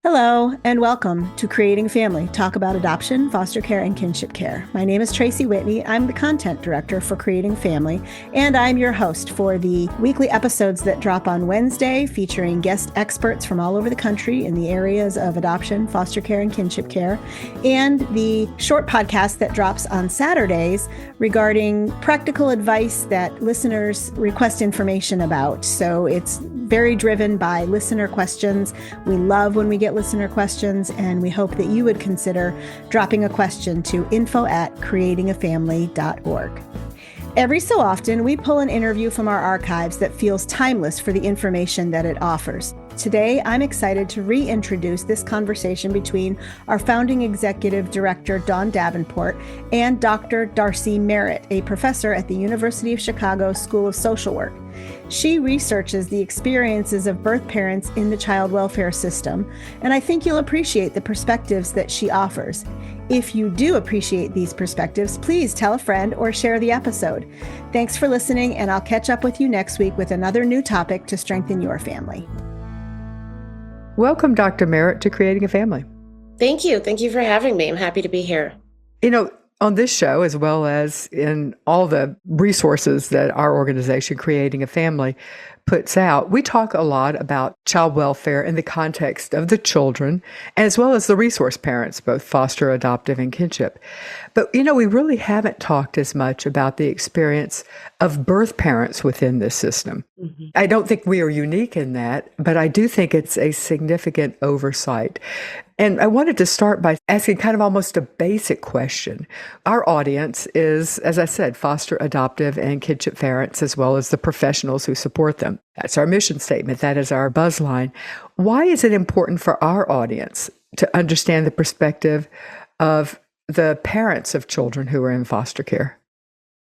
Hello, and welcome to Creating Family, talk about adoption, foster care, and kinship care. My name is Tracy Whitney. I'm the content director for Creating Family, and I'm your host for the weekly episodes that drop on Wednesday, featuring guest experts from all over the country in the areas of adoption, foster care, and kinship care, and the short podcast that drops on Saturdays regarding practical advice that listeners request information about. So it's very driven by listener questions. We love when we get listener questions, and we hope that you would consider dropping a question to info@creatingafamily.org. Every so often, we pull an interview from our archives that feels timeless for the information that it offers. Today, I'm excited to reintroduce this conversation between our founding executive director, Dawn Davenport, and Dr. Darcey Merritt, a professor at the University of Chicago School of Social Work. She researches the experiences of birth parents in the child welfare system, and I think you'll appreciate the perspectives that she offers. If you do appreciate these perspectives, please tell a friend or share the episode. Thanks for listening, and I'll catch up with you next week with another new topic to strengthen your family. Welcome, Dr. Merritt, to Creating a Family. Thank you. Thank you for having me. I'm happy to be here. On this show, as well as in all the resources that our organization, Creating a Family, puts out, we talk a lot about child welfare in the context of the children, as well as the resource parents, both foster, adoptive, and kinship. But, we really haven't talked as much about the experience of birth parents within this system. Mm-hmm. I don't think we are unique in that, but I do think it's a significant oversight. And I wanted to start by asking kind of almost a basic question. Our audience is, as I said, foster, adoptive, and kinship parents, as well as the professionals who support them. That's our mission statement. That is our buzz line. Why is it important for our audience to understand the perspective of the parents of children who are in foster care?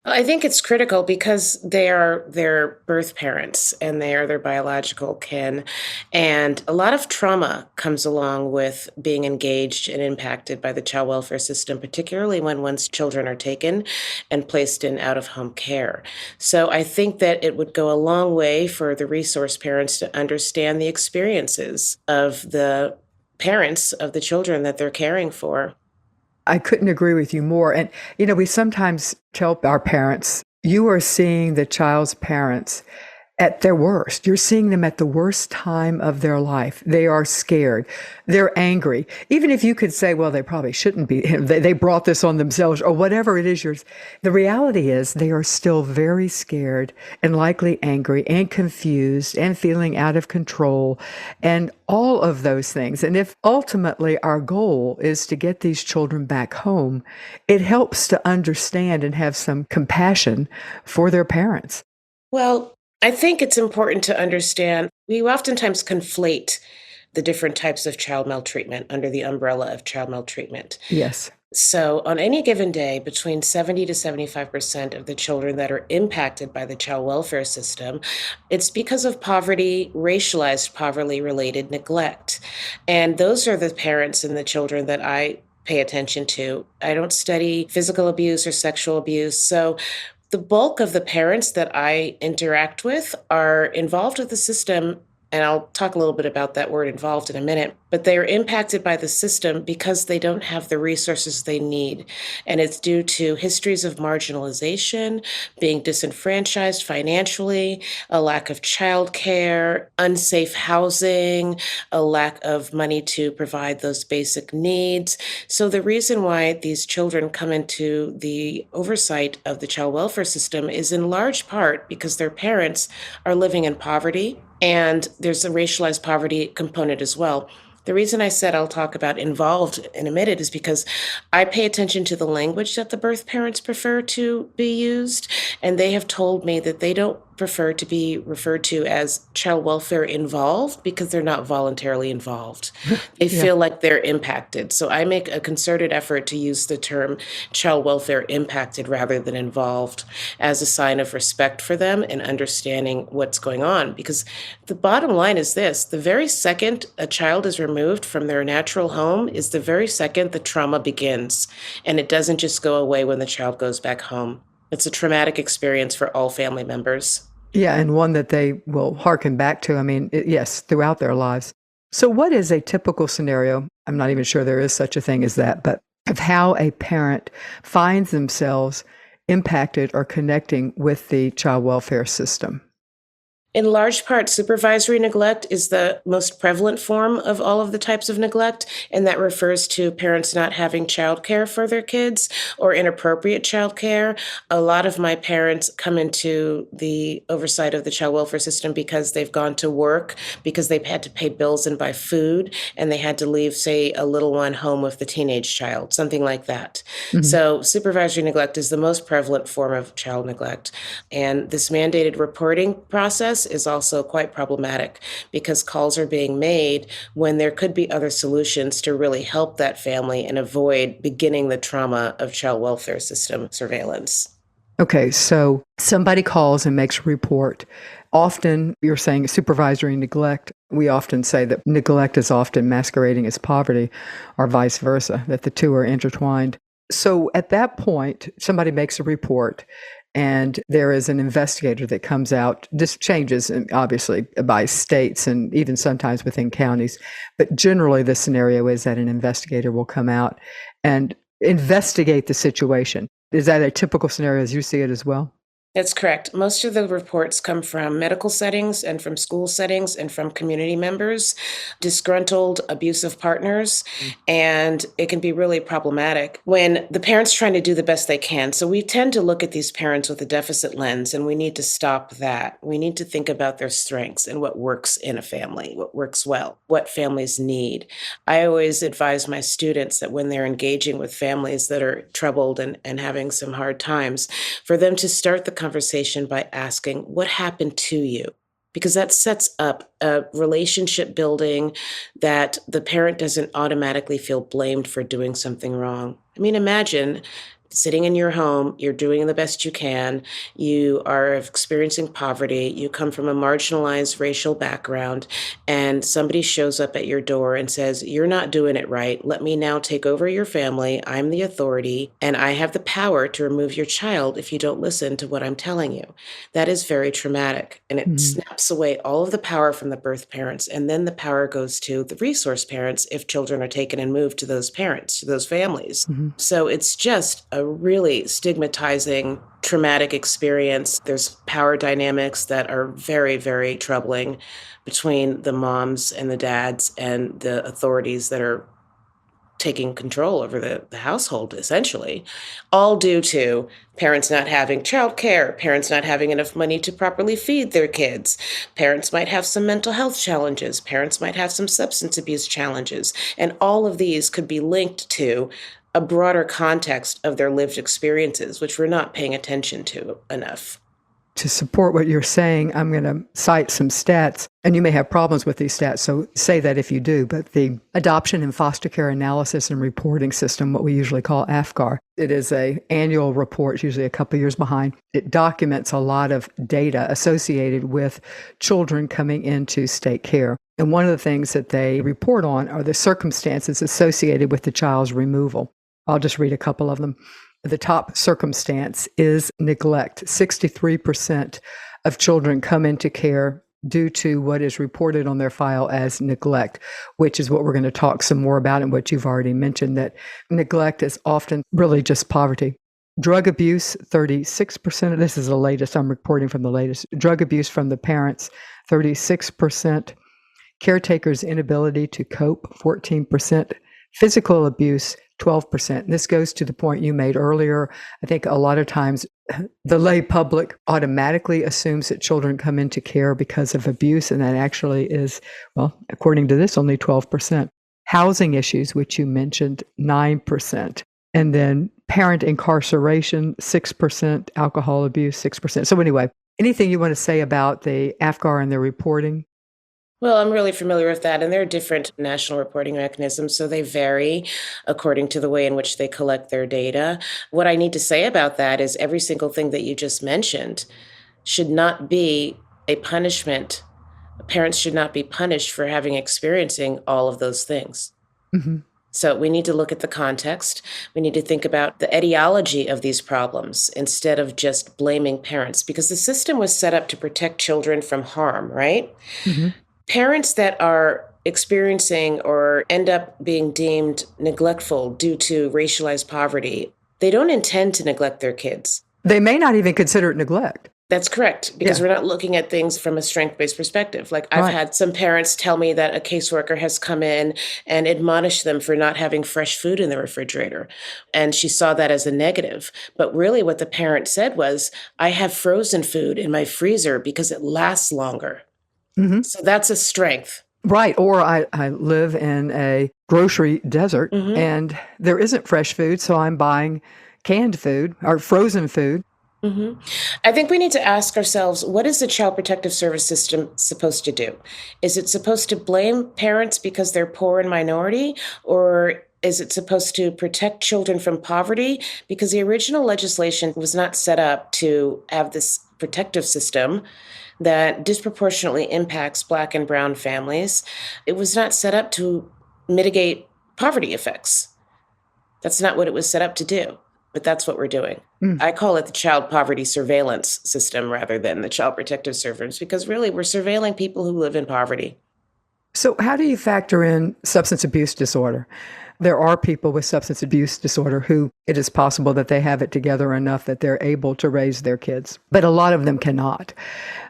I think it's critical because they are their birth parents and they are their biological kin. And a lot of trauma comes along with being engaged and impacted by the child welfare system, particularly when one's children are taken and placed in out-of-home care. So I think that it would go a long way for the resource parents to understand the experiences of the parents of the children that they're caring for. I couldn't agree with you more. And, we sometimes tell our parents, you are seeing the child's parents at their worst. You're seeing them at the worst time of their life. They are scared. They're angry. Even if you could say, well, they probably shouldn't be. They brought this on themselves or whatever it is. The reality is they are still very scared and likely angry and confused and feeling out of control and all of those things. And if ultimately our goal is to get these children back home, it helps to understand and have some compassion for their parents. Well, I think it's important to understand we oftentimes conflate the different types of child maltreatment under the umbrella of child maltreatment. Yes. So on any given day, between 70 to 75% of the children that are impacted by the child welfare system, it's because of poverty, racialized poverty-related neglect. And those are the parents and the children that I pay attention to. I don't study physical abuse or sexual abuse. So the bulk of the parents that I interact with are involved with the system, and I'll talk a little bit about that word involved in a minute, but they are impacted by the system because they don't have the resources they need. And it's due to histories of marginalization, being disenfranchised financially, a lack of childcare, unsafe housing, a lack of money to provide those basic needs. So the reason why these children come into the oversight of the child welfare system is in large part because their parents are living in poverty. And there's a racialized poverty component as well. The reason I said I'll talk about involved in a minute is because I pay attention to the language that the birth parents prefer to be used, and they have told me that they don't prefer to be referred to as child welfare involved because they're not voluntarily involved. They feel like they're impacted. So I make a concerted effort to use the term child welfare impacted rather than involved as a sign of respect for them and understanding what's going on. Because the bottom line is this: the very second a child is removed from their natural home is the very second the trauma begins. And it doesn't just go away when the child goes back home. It's a traumatic experience for all family members. Yeah, and one that they will hearken back to, yes, throughout their lives. So, what is a typical scenario? I'm not even sure there is such a thing as that, but of how a parent finds themselves impacted or connecting with the child welfare system? In large part, supervisory neglect is the most prevalent form of all of the types of neglect, and that refers to parents not having childcare for their kids or inappropriate childcare. A lot of my parents come into the oversight of the child welfare system because they've gone to work, because they've had to pay bills and buy food, and they had to leave, say, a little one home with the teenage child, something like that. Mhm. So, supervisory neglect is the most prevalent form of child neglect. And this mandated reporting process is also quite problematic because calls are being made when there could be other solutions to really help that family and avoid beginning the trauma of child welfare system surveillance. Okay, so somebody calls and makes a report. Often, you're saying supervisory neglect. We often say that neglect is often masquerading as poverty, or vice versa, that the two are intertwined. So at that point, somebody makes a report, and there is an investigator that comes out. This changes, obviously, by states and even sometimes within counties. But generally, the scenario is that an investigator will come out and investigate the situation. Is that a typical scenario as you see it as well? That's correct. Most of the reports come from medical settings and from school settings and from community members, disgruntled, abusive partners, and it can be really problematic when the parent's trying to do the best they can. So we tend to look at these parents with a deficit lens, and we need to stop that. We need to think about their strengths and what works in a family, what works well, what families need. I always advise my students that when they're engaging with families that are troubled and having some hard times, for them to start the conversation by asking, what happened to you? Because that sets up a relationship building that the parent doesn't automatically feel blamed for doing something wrong. I mean, imagine sitting in your home, you're doing the best you can, you are experiencing poverty, you come from a marginalized racial background, and somebody shows up at your door and says, you're not doing it right. Let me now take over your family. I'm the authority, and I have the power to remove your child if you don't listen to what I'm telling you. That is very traumatic, and it Mhm. snaps away all of the power from the birth parents, and then the power goes to the resource parents if children are taken and moved to those parents, to those families. Mhm. So it's just a really stigmatizing, traumatic experience. There's power dynamics that are very, very troubling between the moms and the dads and the authorities that are taking control over the household, essentially, all due to parents not having childcare, parents not having enough money to properly feed their kids. Parents might have some mental health challenges. Parents might have some substance abuse challenges. And all of these could be linked to a broader context of their lived experiences, which we're not paying attention to enough. To support what you're saying, I'm going to cite some stats, and you may have problems with these stats, so say that if you do. But the Adoption and Foster Care Analysis and Reporting System, what we usually call AFCAR, it is an annual report, usually a couple of years behind. It documents a lot of data associated with children coming into state care. And one of the things that they report on are the circumstances associated with the child's removal. I'll just read a couple of them. The top circumstance is neglect. 63% of children come into care due to what is reported on their file as neglect, which is what we're going to talk some more about and what you've already mentioned, that neglect is often really just poverty. Drug abuse, 36%. This is the latest. I'm reporting from the latest. Drug abuse from the parents, 36%. Caretakers' inability to cope, 14%. Physical abuse, 12%. This goes to the point you made earlier. I think a lot of times the lay public automatically assumes that children come into care because of abuse, and that actually is, well, according to this, only 12%. Housing issues, which you mentioned, 9%. And then parent incarceration, 6%. Alcohol abuse, 6%. So anyway, anything you want to say about the AFCAR and their reporting? Well, I'm really familiar with that, and there are different national reporting mechanisms, so they vary according to the way in which they collect their data. What I need to say about that is every single thing that you just mentioned should not be a punishment. Parents should not be punished for having experiencing all of those things. Mm-hmm. So we need to look at the context. We need to think about the etiology of these problems instead of just blaming parents, because the system was set up to protect children from harm, right? Mm-hmm. Parents that are experiencing or end up being deemed neglectful due to racialized poverty, they don't intend to neglect their kids. They may not even consider it neglect. That's correct, because Yeah. we're not looking at things from a strength-based perspective. Like I've Right. had some parents tell me that a caseworker has come in and admonished them for not having fresh food in the refrigerator. And she saw that as a negative. But really what the parent said was, I have frozen food in my freezer because it lasts longer. Hmm. So that's a strength. Right. Or I live in a grocery desert Mhm. and there isn't fresh food, so I'm buying canned food or frozen food. Mhm. I think we need to ask ourselves, what is the Child Protective Service system supposed to do? Is it supposed to blame parents because they're poor and minority? Or is it supposed to protect children from poverty? Because the original legislation was not set up to have this protective system that disproportionately impacts Black and Brown families. It was not set up to mitigate poverty effects. That's not what it was set up to do, but that's what we're doing. Mm. I call it the child poverty surveillance system rather than the child protective service, because really we're surveilling people who live in poverty. So, how do you factor in substance abuse disorder? There are people with substance abuse disorder who it is possible that they have it together enough that they're able to raise their kids, but a lot of them cannot.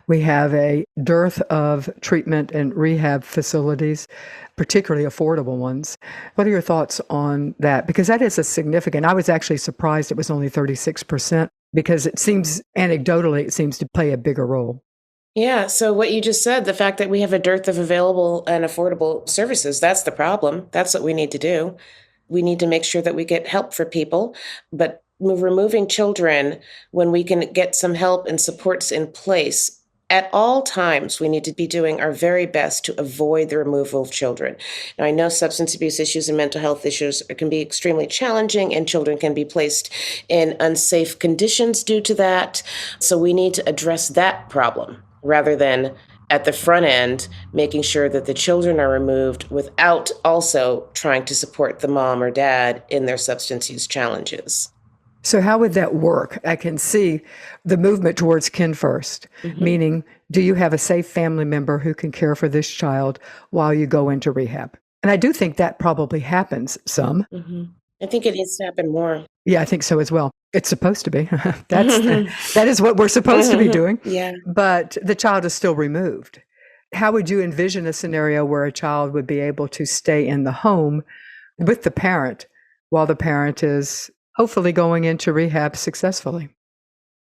We have a dearth of treatment and rehab facilities, particularly affordable ones. What are your thoughts on that? Because that is a significant, I was actually surprised it was only 36% because it seems, anecdotally, it seems to play a bigger role. Yeah, so what you just said, the fact that we have a dearth of available and affordable services, that's the problem. That's what we need to do. We need to make sure that we get help for people, but removing children when we can get some help and supports in place. At all times, we need to be doing our very best to avoid the removal of children. Now, I know substance abuse issues and mental health issues can be extremely challenging, and children can be placed in unsafe conditions due to that. So we need to address that problem rather than at the front end, making sure that the children are removed without also trying to support the mom or dad in their substance use challenges. So, how would that work? I can see the movement towards kin first, meaning, do you have a safe family member who can care for this child while you go into rehab? And I do think that probably happens some. Mhm. I think it needs to happen more. Yeah, I think so as well. It's supposed to be. That is what we're supposed to be doing. Yeah. But the child is still removed. How would you envision a scenario where a child would be able to stay in the home with the parent while the parent is hopefully going into rehab successfully?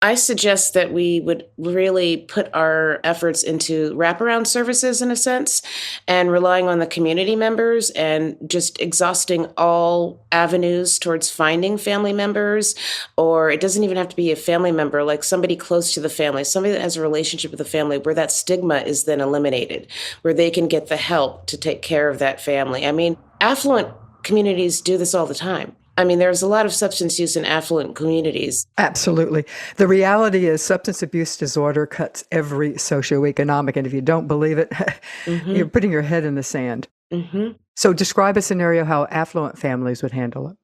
I suggest that we would really put our efforts into wraparound services in a sense and relying on the community members and just exhausting all avenues towards finding family members. Or it doesn't even have to be a family member, like somebody close to the family, somebody that has a relationship with the family where that stigma is then eliminated, where they can get the help to take care of that family. I mean, affluent communities do this all the time. I mean, there's a lot of substance use in affluent communities. Absolutely. The reality is substance abuse disorder cuts every socioeconomic, and if you don't believe it, you're putting your head in the sand. Mm-hmm. So describe a scenario how affluent families would handle it.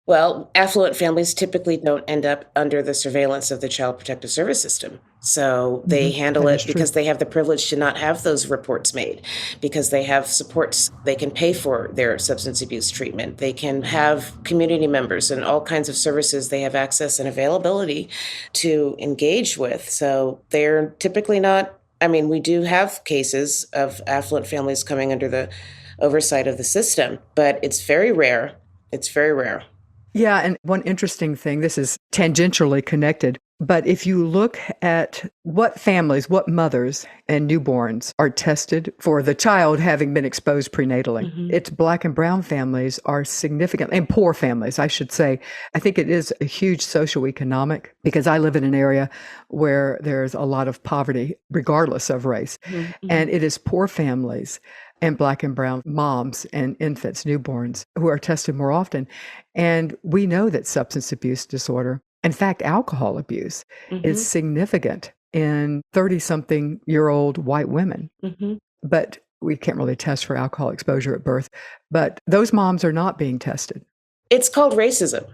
Well, affluent families typically don't end up under the surveillance of the Child Protective Service system. So they handle That it is true. because they have the privilege to not have those reports made, because they have supports. They can pay for their substance abuse treatment. They can have community members and all kinds of services they have access and availability to engage with. So they're typically not, I mean, we do have cases of affluent families coming under the oversight of the system, but it's very rare. It's very rare. Yeah, and one interesting thing, this is tangentially connected, but if you look at what families, what mothers and newborns are tested for the child having been exposed prenatally, it's Black and brown families are significant, and poor families, I should say. I think it is a huge socioeconomic, because I live in an area where there's a lot of poverty, regardless of race, and it is poor families and Black and brown moms and infants, newborns, who are tested more often. And we know that substance abuse disorder, in fact, alcohol abuse, is significant in 30-something-year-old white women. But we can't really test for alcohol exposure at birth. But those moms are not being tested. It's called racism.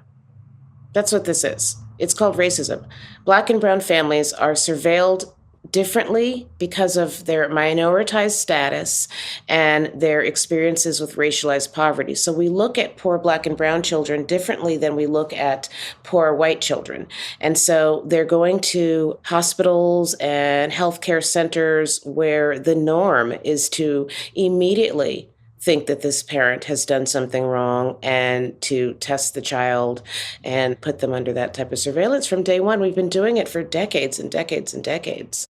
That's what this is. It's called racism. Black and brown families are surveilled differently because of their minoritized status and their experiences with racialized poverty. So we look at poor Black and brown children differently than we look at poor white children. And so they're going to hospitals and healthcare centers where the norm is to immediately think that this parent has done something wrong and to test the child and put them under that type of surveillance from day one. We've been doing it for decades and decades and decades.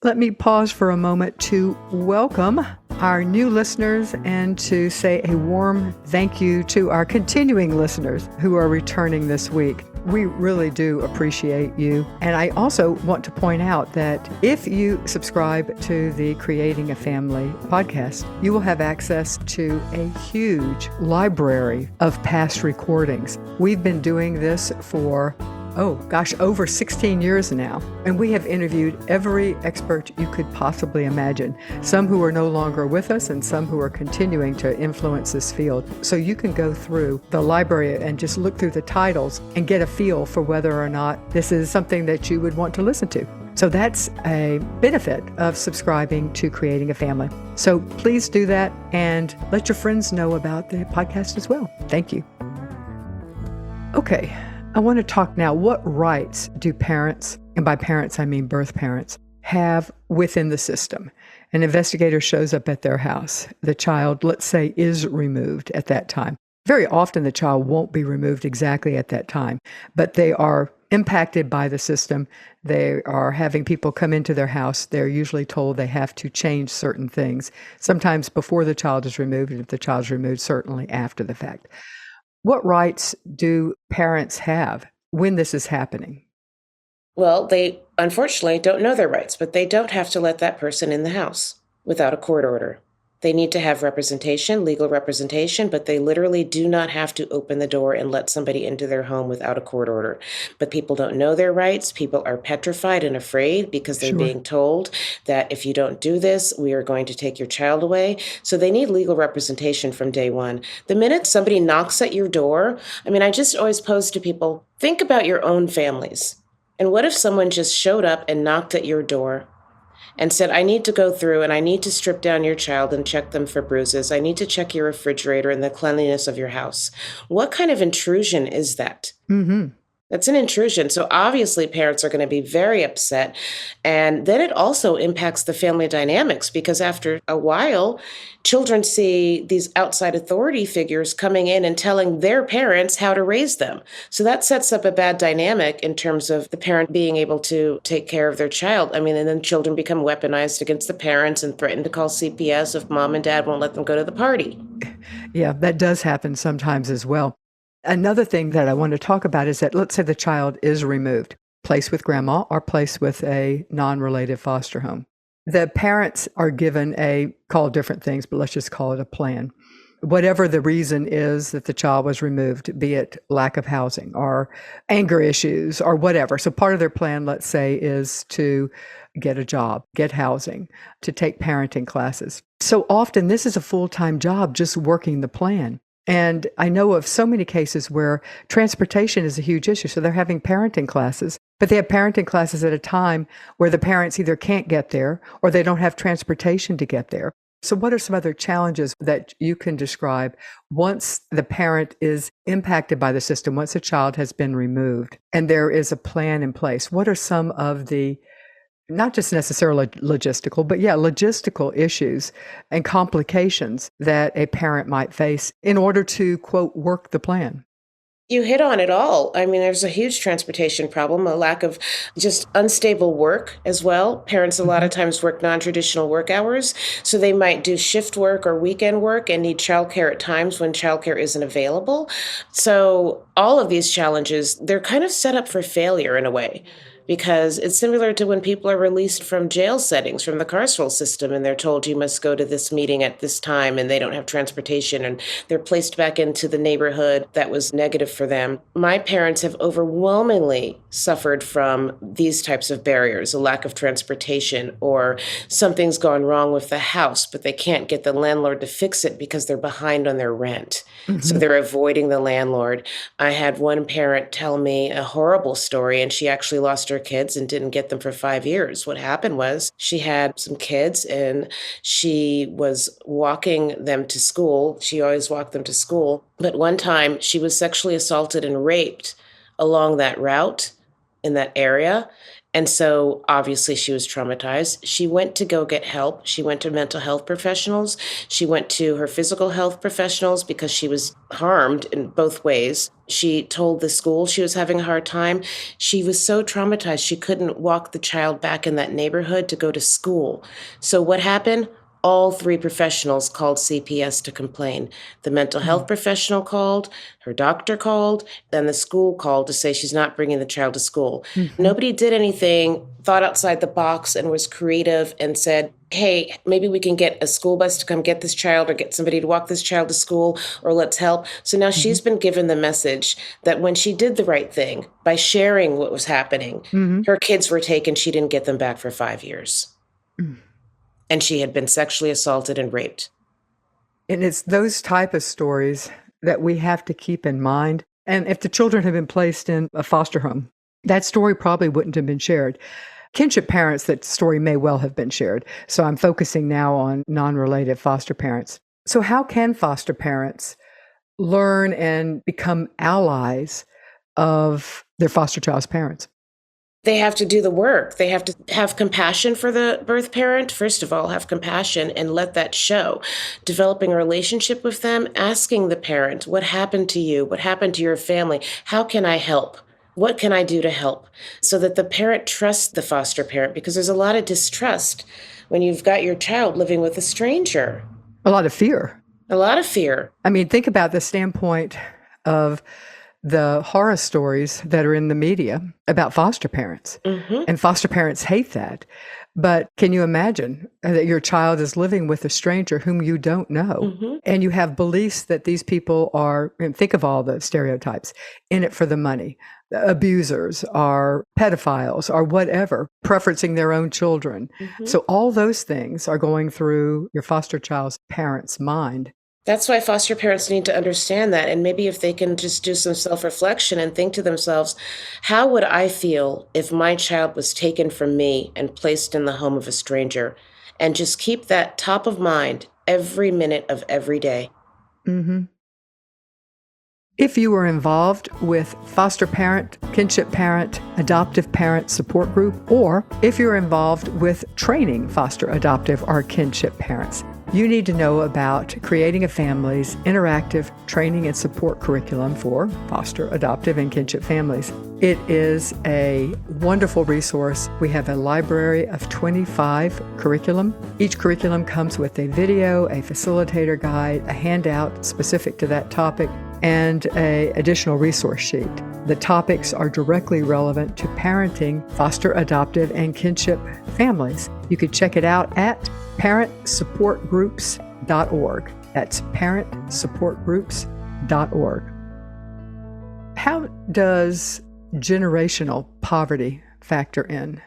Let me pause for a moment to welcome our new listeners and to say a warm thank you to our continuing listeners who are returning this week. We really do appreciate you. And I also want to point out that if you subscribe to the Creating a Family podcast, you will have access to a huge library of past recordings. We've been doing this for over 16 years now. And we have interviewed every expert you could possibly imagine, some who are no longer with us and some who are continuing to influence this field. So you can go through the library and just look through the titles and get a feel for whether or not this is something that you would want to listen to. So that's a benefit of subscribing to Creating a Family. So please do that and let your friends know about the podcast as well. Thank you. Okay. I want to talk now, what rights do parents, and by parents I mean birth parents, have within the system? An investigator shows up at their house. The child, let's say, is removed at that time. Very often the child won't be removed exactly at that time, but they are impacted by the system. They are having people come into their house. They're usually told they have to change certain things, sometimes before the child is removed, and if the child is removed, certainly after the fact. What rights do parents have when this is happening? Well, they unfortunately don't know their rights, but they don't have to let that person in the house without a court order. They need to have representation, legal representation, but they literally do not have to open the door and let somebody into their home without a court order. But people don't know their rights. People are petrified and afraid because they're being told that if you don't do this, we are going to take your child away. So they need legal representation from day one. The minute somebody knocks at your door, I just always pose to people, think about your own families. And what if someone just showed up and knocked at your door and said, I need to go through and I need to strip down your child and check them for bruises. I need to check your refrigerator and the cleanliness of your house. What kind of intrusion is that? Mm-hmm. That's an intrusion. So obviously parents are going to be very upset. And then it also impacts the family dynamics because after a while, children see these outside authority figures coming in and telling their parents how to raise them. So that sets up a bad dynamic in terms of the parent being able to take care of their child. And then children become weaponized against the parents and threaten to call CPS if mom and dad won't let them go to the party. Yeah, that does happen sometimes as well. Another thing that I want to talk about is that let's say the child is removed, placed with grandma or placed with a non-related foster home. The parents are given call different things, but let's just call it a plan. Whatever the reason is that the child was removed, be it lack of housing or anger issues or whatever. So part of their plan, let's say, is to get a job, get housing, to take parenting classes. So often this is a full-time job, just working the plan. And I know of so many cases where transportation is a huge issue. So they're having parenting classes, but they have parenting classes at a time where the parents either can't get there or they don't have transportation to get there. So what are some other challenges that you can describe once the parent is impacted by the system, once a child has been removed and there is a plan in place? What are some of the not just necessarily logistical, but logistical issues and complications that a parent might face in order to, quote, work the plan? You hit on it all. There's a huge transportation problem, a lack of just unstable work as well. Parents a lot of times work non-traditional work hours, so they might do shift work or weekend work and need childcare at times when childcare isn't available. So all of these challenges, they're kind of set up for failure in a way. Because it's similar to when people are released from jail settings, from the carceral system, and they're told you must go to this meeting at this time, and they don't have transportation, and they're placed back into the neighborhood that was negative for them. My parents have overwhelmingly suffered from these types of barriers, a lack of transportation, or something's gone wrong with the house, but they can't get the landlord to fix it because they're behind on their rent. So they're avoiding the landlord. I had one parent tell me a horrible story, and she actually lost her foster kids and didn't get them for 5 years. What happened was she had some kids and she was walking them to school. She always walked them to school. But one time she was sexually assaulted and raped along that route in that area. And so obviously she was traumatized. She went to go get help. She went to mental health professionals. She went to her physical health professionals because she was harmed in both ways. She told the school she was having a hard time. She was so traumatized she couldn't walk the child back in that neighborhood to go to school. So what happened? All three professionals called CPS to complain. The mental health professional called, her doctor called, then the school called to say she's not bringing the child to school. Nobody did anything, thought outside the box, and was creative and said, hey, maybe we can get a school bus to come get this child or get somebody to walk this child to school, or let's help. So now she's been given the message that when she did the right thing by sharing what was happening, her kids were taken. She didn't get them back for 5 years. And she had been sexually assaulted and raped. And it's those type of stories that we have to keep in mind. And if the children had been placed in a foster home, that story probably wouldn't have been shared. Kinship parents, that story may well have been shared. So I'm focusing now on non-related foster parents. So how can foster parents learn and become allies of their foster child's parents? They have to do the work. They have to have compassion for the birth parent. First of all, have compassion and let that show. Developing a relationship with them, asking the parent, what happened to you? What happened to your family? How can I help? What can I do to help? So that the parent trusts the foster parent, because there's a lot of distrust when you've got your child living with a stranger. A lot of fear. A lot of fear. I mean, think about the standpoint of the horror stories that are in the media about foster parents. And foster parents hate that. But can you imagine that your child is living with a stranger whom you don't know? And you have beliefs that these people are, and think of all the stereotypes, in it for the money. Abusers are pedophiles or whatever, preferencing their own children. So all those things are going through your foster child's parent's mind. That's why foster parents need to understand that. And maybe if they can just do some self-reflection and think to themselves, how would I feel if my child was taken from me and placed in the home of a stranger? And just keep that top of mind every minute of every day. If you are involved with foster parent, kinship parent, adoptive parent support group, or if you're involved with training foster, adoptive, or kinship parents, you need to know about Creating a Family's interactive training and support curriculum for foster, adoptive, and kinship families. It is a wonderful resource. We have a library of 25 curriculum. Each curriculum comes with a video, a facilitator guide, a handout specific to that topic, and an additional resource sheet. The topics are directly relevant to parenting foster, adoptive, and kinship families. You can check it out at parentsupportgroups.org. That's parentsupportgroups.org. How does generational poverty factor in?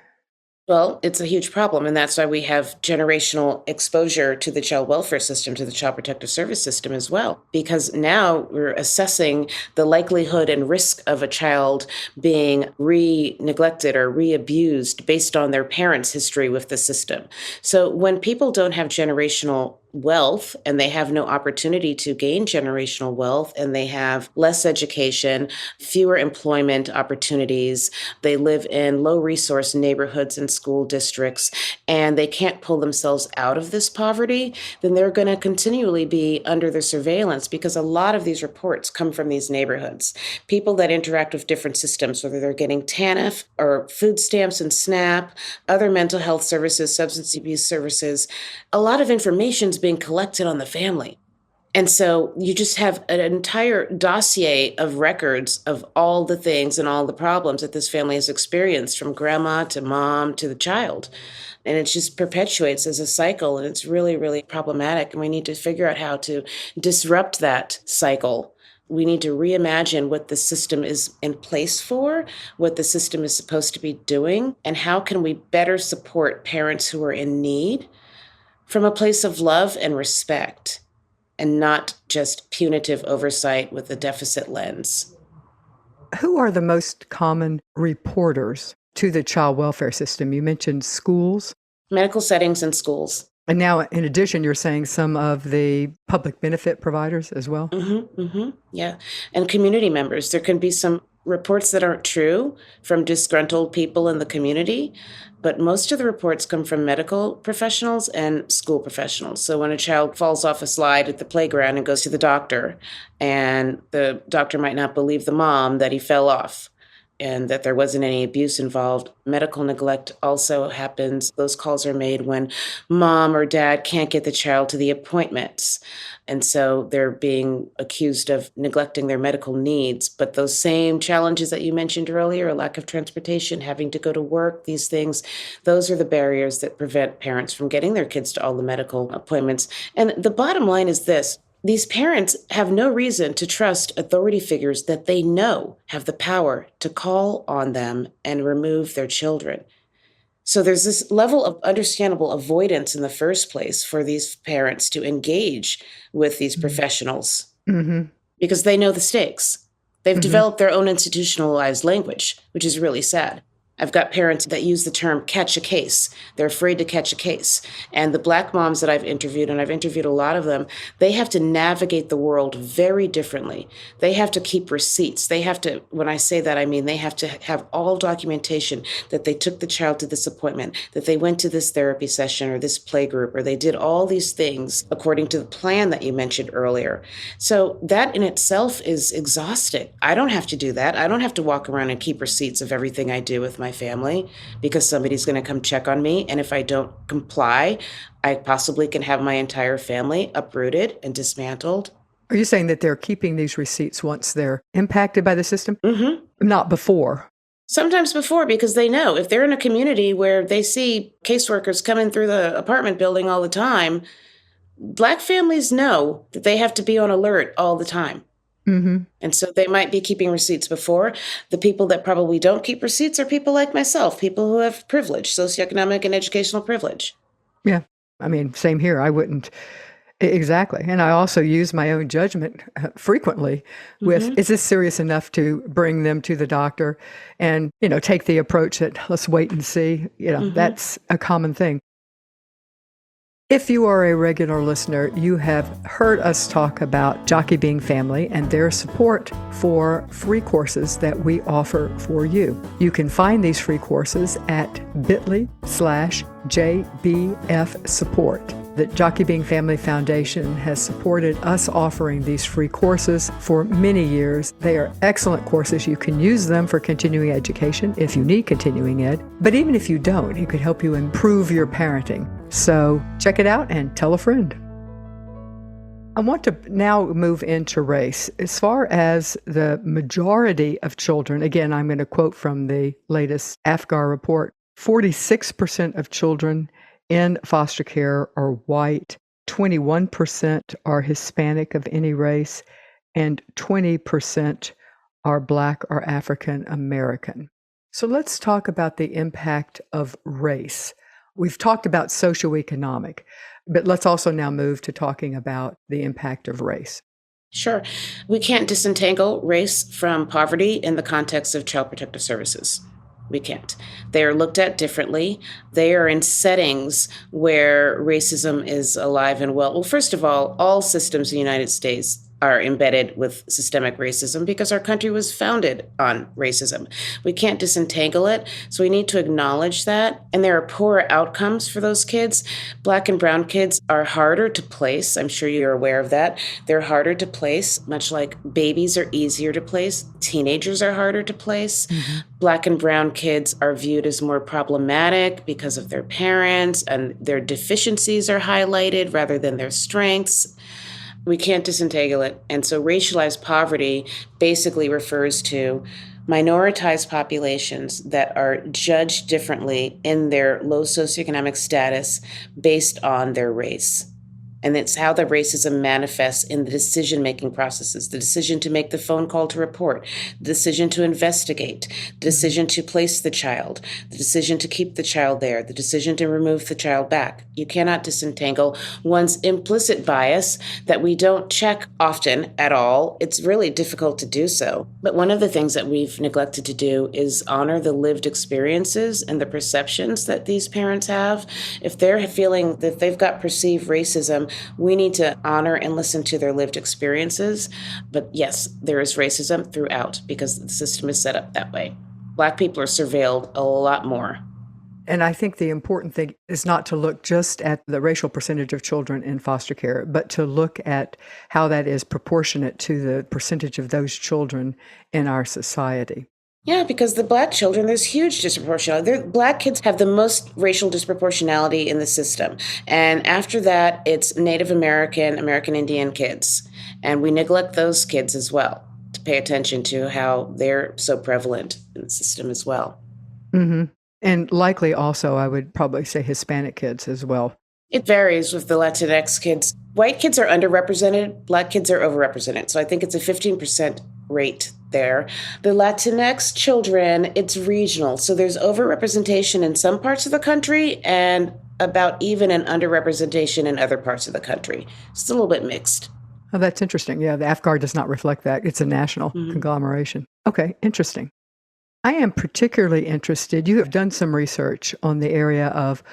Well, it's a huge problem, and that's why we have generational exposure to the child welfare system, to the child protective service system as well, because now we're assessing the likelihood and risk of a child being neglected or abused based on their parents' history with the system. So when people don't have generational wealth and they have no opportunity to gain generational wealth, and they have less education, fewer employment opportunities, they live in low resource neighborhoods and school districts, and they can't pull themselves out of this poverty, then they're going to continually be under the surveillance, because a lot of these reports come from these neighborhoods. People that interact with different systems, whether they're getting TANF or food stamps and SNAP, other mental health services, substance abuse services, a lot of information is being collected on the family. And so you just have an entire dossier of records of all the things and all the problems that this family has experienced, from grandma to mom to the child. And it just perpetuates as a cycle. And it's really, really problematic. And we need to figure out how to disrupt that cycle. We need to reimagine what the system is in place for, what the system is supposed to be doing, and how can we better support parents who are in need from a place of love and respect, and not just punitive oversight with a deficit lens. Who are the most common reporters to the child welfare system? You mentioned schools. Medical settings and schools. And now, in addition, you're saying some of the public benefit providers as well? Yeah. And community members. There can be some reports that aren't true from disgruntled people in the community, but most of the reports come from medical professionals and school professionals. So when a child falls off a slide at the playground and goes to the doctor, and the doctor might not believe the mom that he fell off, and that there wasn't any abuse involved. Medical neglect also happens. Those calls are made when mom or dad can't get the child to the appointments. And so they're being accused of neglecting their medical needs. But those same challenges that you mentioned earlier, a lack of transportation, having to go to work, these things, those are the barriers that prevent parents from getting their kids to all the medical appointments. And the bottom line is this. These parents have no reason to trust authority figures that they know have the power to call on them and remove their children. So there's this level of understandable avoidance in the first place for these parents to engage with these professionals because they know the stakes. They've developed their own institutionalized language, which is really sad. I've got parents that use the term catch a case. They're afraid to catch a case. And the Black moms that I've interviewed, and I've interviewed a lot of them, they have to navigate the world very differently. They have to keep receipts. They have to, when I say that, I mean they have to have all documentation that they took the child to this appointment, that they went to this therapy session or this play group, or they did all these things according to the plan that you mentioned earlier. So that in itself is exhausting. I don't have to do that. I don't have to walk around and keep receipts of everything I do with my family because somebody's going to come check on me. And if I don't comply, I possibly can have my entire family uprooted and dismantled. Are you saying that they're keeping these receipts once they're impacted by the system? Not before. Sometimes before, because they know if they're in a community where they see caseworkers coming through the apartment building all the time, Black families know that they have to be on alert all the time. And so they might be keeping receipts before. The people that probably don't keep receipts are people like myself, people who have privilege, socioeconomic and educational privilege. Yeah. I mean, same here. I wouldn't. Exactly. And I also use my own judgment frequently with, is this serious enough to bring them to the doctor? And, take the approach that let's wait and see. That's a common thing. If you are a regular listener, you have heard us talk about Jockey Being Family and their support for free courses that we offer for you. You can find these free courses at bit.ly/JBF support. The Jockey Being Family Foundation has supported us offering these free courses for many years. They are excellent courses. You can use them for continuing education if you need continuing ed. But even if you don't, it could help you improve your parenting. So check it out and tell a friend. I want to now move into race. As far as the majority of children, again, I'm going to quote from the latest AFGAR report, 46% of children in foster care are white, 21% are Hispanic of any race, and 20% are Black or African American. So let's talk about the impact of race. We've talked about socioeconomic, but let's also now move to talking about the impact of race. Sure. We can't disentangle race from poverty in the context of child protective services. We can't. They are looked at differently. They are in settings where racism is alive and well. Well, first of all systems in the United States are embedded with systemic racism because our country was founded on racism. We can't disentangle it, so we need to acknowledge that. And there are poorer outcomes for those kids. Black and brown kids are harder to place. I'm sure you're aware of that. They're harder to place, much like babies are easier to place. Teenagers are harder to place. Black and brown kids are viewed as more problematic because of their parents, and their deficiencies are highlighted rather than their strengths. We can't disentangle it. And so racialized poverty basically refers to minoritized populations that are judged differently in their low socioeconomic status based on their race. And it's how the racism manifests in the decision-making processes, the decision to make the phone call to report, the decision to investigate, the decision to place the child, the decision to keep the child there, the decision to remove the child back. You cannot disentangle one's implicit bias that we don't check often at all. It's really difficult to do so. But one of the things that we've neglected to do is honor the lived experiences and the perceptions that these parents have. If they're feeling that they've got perceived racism, we need to honor and listen to their lived experiences. But yes, there is racism throughout because the system is set up that way. Black people are surveilled a lot more. And I think the important thing is not to look just at the racial percentage of children in foster care, but to look at how that is proportionate to the percentage of those children in our society. Yeah, because the Black children, there's huge disproportionality. Black kids have the most racial disproportionality in the system. And after that, it's Native American, American Indian kids. And we neglect those kids as well to pay attention to how they're so prevalent in the system as well. Mm-hmm. And likely also, I would probably say Hispanic kids as well. It varies with the Latinx kids. White kids are underrepresented, Black kids are overrepresented. So I think it's a 15% rate there. The Latinx children, it's regional. So there's overrepresentation in some parts of the country and about even an underrepresentation in other parts of the country. It's a little bit mixed. Oh, that's interesting. Yeah, the AFGAR does not reflect that. It's a national conglomeration. Okay, interesting. I am particularly interested, you have done some research on the area of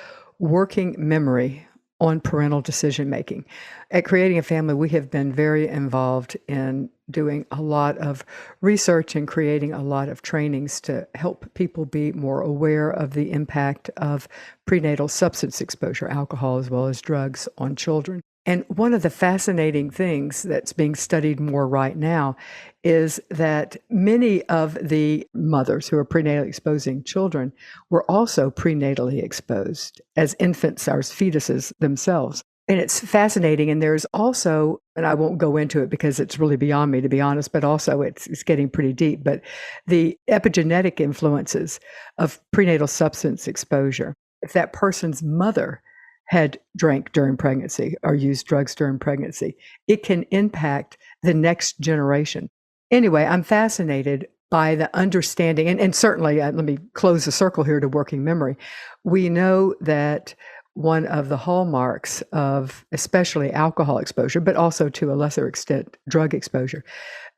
working memory on parental decision-making. At Creating a Family, we have been very involved in doing a lot of research and creating a lot of trainings to help people be more aware of the impact of prenatal substance exposure, alcohol as well as drugs, on children. And one of the fascinating things that's being studied more right now is that many of the mothers who are prenatally exposing children were also prenatally exposed as infants or as fetuses themselves. And it's fascinating. And there's also, and I won't go into it because it's really beyond me, to be honest, but also it's getting pretty deep, but the epigenetic influences of prenatal substance exposure. If that person's mother had drank during pregnancy or used drugs during pregnancy, it can impact the next generation. Anyway, I'm fascinated by the understanding, and certainly, let me close the circle here to working memory. We know that one of the hallmarks of especially alcohol exposure, but also to a lesser extent drug exposure,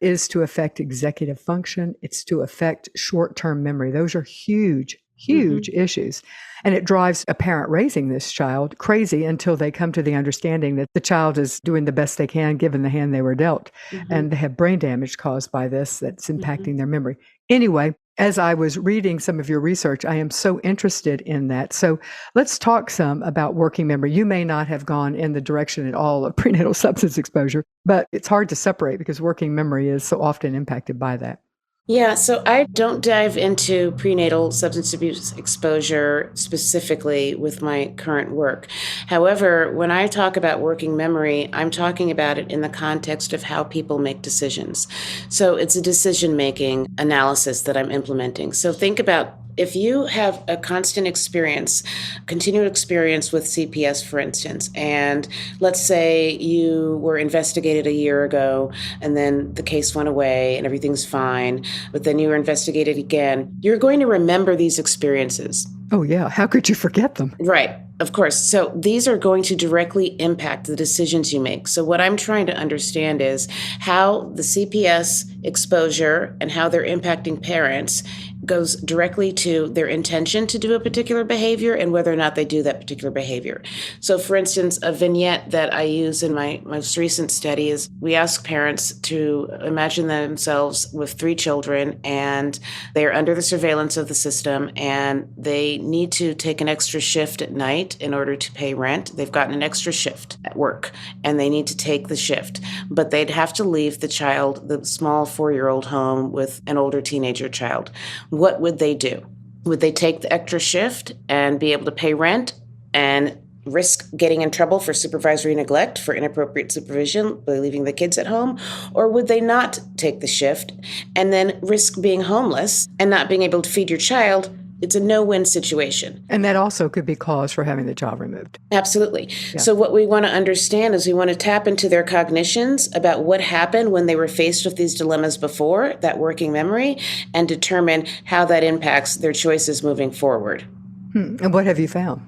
is to affect executive function. It's to affect short-term memory. Those are huge issues. And it drives a parent raising this child crazy until they come to the understanding that the child is doing the best they can given the hand they were dealt. And they have brain damage caused by this that's impacting their memory. Anyway, as I was reading some of your research, I am so interested in that. So let's talk some about working memory. You may not have gone in the direction at all of prenatal substance exposure, but it's hard to separate because working memory is so often impacted by that. Yeah, so I don't dive into prenatal substance abuse exposure specifically with my current work. However, when I talk about working memory, I'm talking about it in the context of how people make decisions. So it's a decision-making analysis that I'm implementing. So think about if you have a constant experience, continued experience with CPS, for instance, and let's say you were investigated a year ago and then the case went away and everything's fine, but then you were investigated again, you're going to remember these experiences. Oh, yeah. How could you forget them? Right. Of course. So these are going to directly impact the decisions you make. So what I'm trying to understand is how the CPS exposure and how they're impacting parents goes directly to their intention to do a particular behavior and whether or not they do that particular behavior. So for instance, a vignette that I use in my most recent study is we ask parents to imagine themselves with 3 children and they're under the surveillance of the system and they need to take an extra shift at night in order to pay rent. They've gotten an extra shift at work and they need to take the shift, but they'd have to leave the child, the small 4-year-old home with an older teenager child. What would they do? Would they take the extra shift and be able to pay rent and risk getting in trouble for supervisory neglect, for inappropriate supervision by leaving the kids at home? Or would they not take the shift and then risk being homeless and not being able to feed your child It's a no-win situation. And that also could be cause for having the child removed. Absolutely. Yeah. So what we want to understand is we want to tap into their cognitions about what happened when they were faced with these dilemmas before, that working memory, and determine how that impacts their choices moving forward. And what have you found?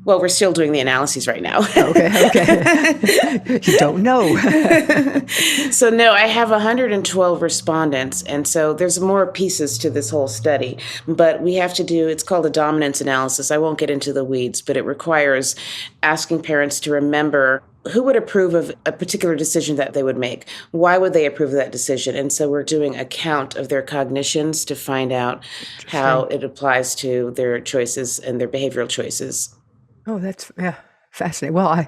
Well, we're still doing the analyses right now. Okay. You don't know. So no, I have 112 respondents, and so there's more pieces to this whole study. But we have to do, it's called a dominance analysis. I won't get into the weeds, but it requires asking parents to remember who would approve of a particular decision that they would make. Why would they approve of that decision? And so we're doing a count of their cognitions to find out how it applies to their choices and their behavioral choices. Oh, that's fascinating. Well,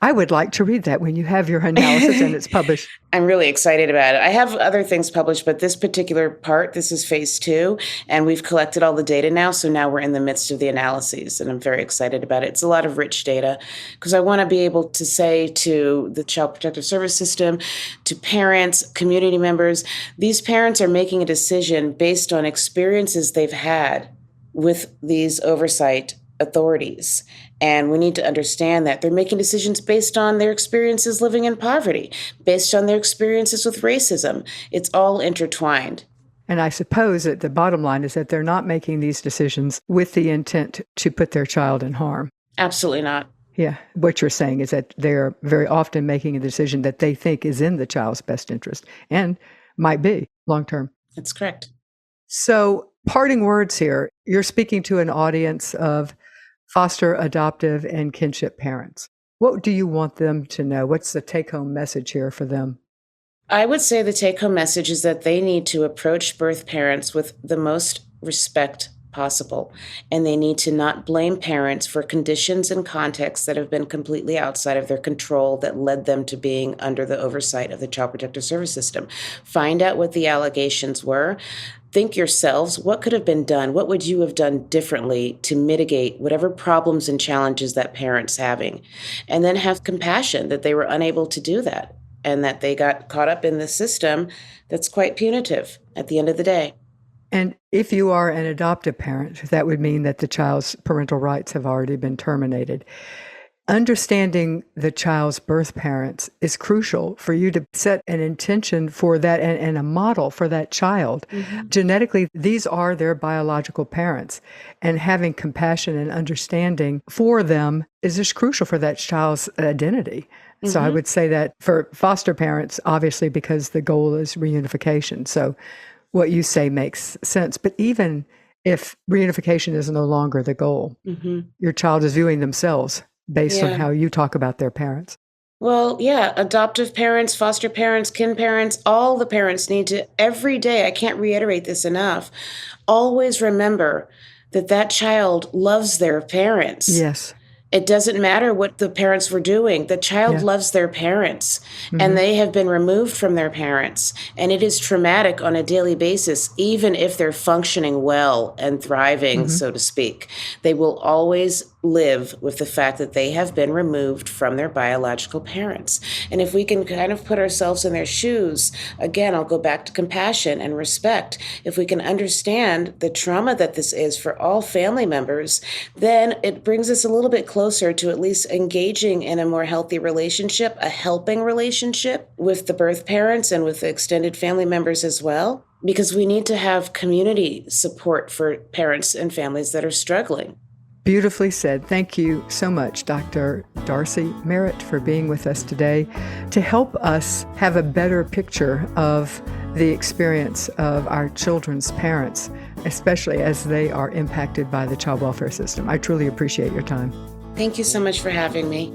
I would like to read that when you have your analysis and it's published. I'm really excited about it. I have other things published, but this particular part, this is phase 2, and we've collected all the data now. So now we're in the midst of the analyses, and I'm very excited about it. It's a lot of rich data because I want to be able to say to the Child Protective Service System, to parents, community members, these parents are making a decision based on experiences they've had with these oversight authorities. And we need to understand that they're making decisions based on their experiences living in poverty, based on their experiences with racism. It's all intertwined. And I suppose that the bottom line is that they're not making these decisions with the intent to put their child in harm. Absolutely not. Yeah. What you're saying is that they're very often making a decision that they think is in the child's best interest and might be long term. That's correct. So, parting words here. You're speaking to an audience of foster, adoptive, and kinship parents. What do you want them to know? What's the take-home message here for them? I would say the take-home message is that they need to approach birth parents with the most respect possible, and they need to not blame parents for conditions and contexts that have been completely outside of their control that led them to being under the oversight of the Child Protective Service System. Find out what the allegations were. Think yourselves, what could have been done? What would you have done differently to mitigate whatever problems and challenges that parent's having? And then have compassion that they were unable to do that and that they got caught up in the system that's quite punitive at the end of the day. And if you are an adoptive parent, that would mean that the child's parental rights have already been terminated. Understanding the child's birth parents is crucial for you to set an intention for that and a model for that child. Mm-hmm. Genetically, these are their biological parents, and having compassion and understanding for them is just crucial for that child's identity. Mm-hmm. So I would say that for foster parents, obviously, because the goal is reunification. So what you say makes sense. But even if reunification is no longer the goal, mm-hmm. your child is viewing themselves based on how you talk about their parents. Well, yeah, adoptive parents, foster parents, kin parents, all the parents need to, every day, I can't reiterate this enough, always remember that that child loves their parents. Yes. It doesn't matter what the parents were doing. The child loves their parents, mm-hmm. and they have been removed from their parents. And it is traumatic on a daily basis, even if they're functioning well and thriving, mm-hmm. so to speak. They will always live with the fact that they have been removed from their biological parents. And if we can kind of put ourselves in their shoes, again, I'll go back to compassion and respect. If we can understand the trauma that this is for all family members, then it brings us a little bit closer to at least engaging in a more healthy relationship, a helping relationship with the birth parents and with the extended family members as well, because we need to have community support for parents and families that are struggling. Beautifully said. Thank you so much, Dr. Darcey Merritt, for being with us today to help us have a better picture of the experience of our children's parents, especially as they are impacted by the child welfare system. I truly appreciate your time. Thank you so much for having me.